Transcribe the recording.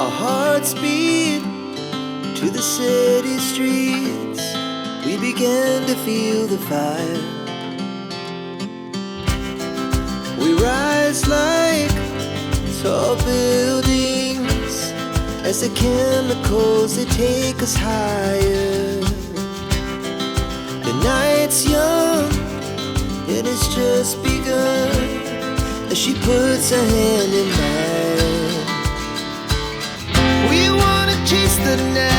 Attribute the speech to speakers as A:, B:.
A: our hearts beat to the city streets. We began to feel the fire. We rise like tall buildings as the chemicals, they take us higher. The night's young, it has just begun as she puts her hand in mine. We wanna chase the night.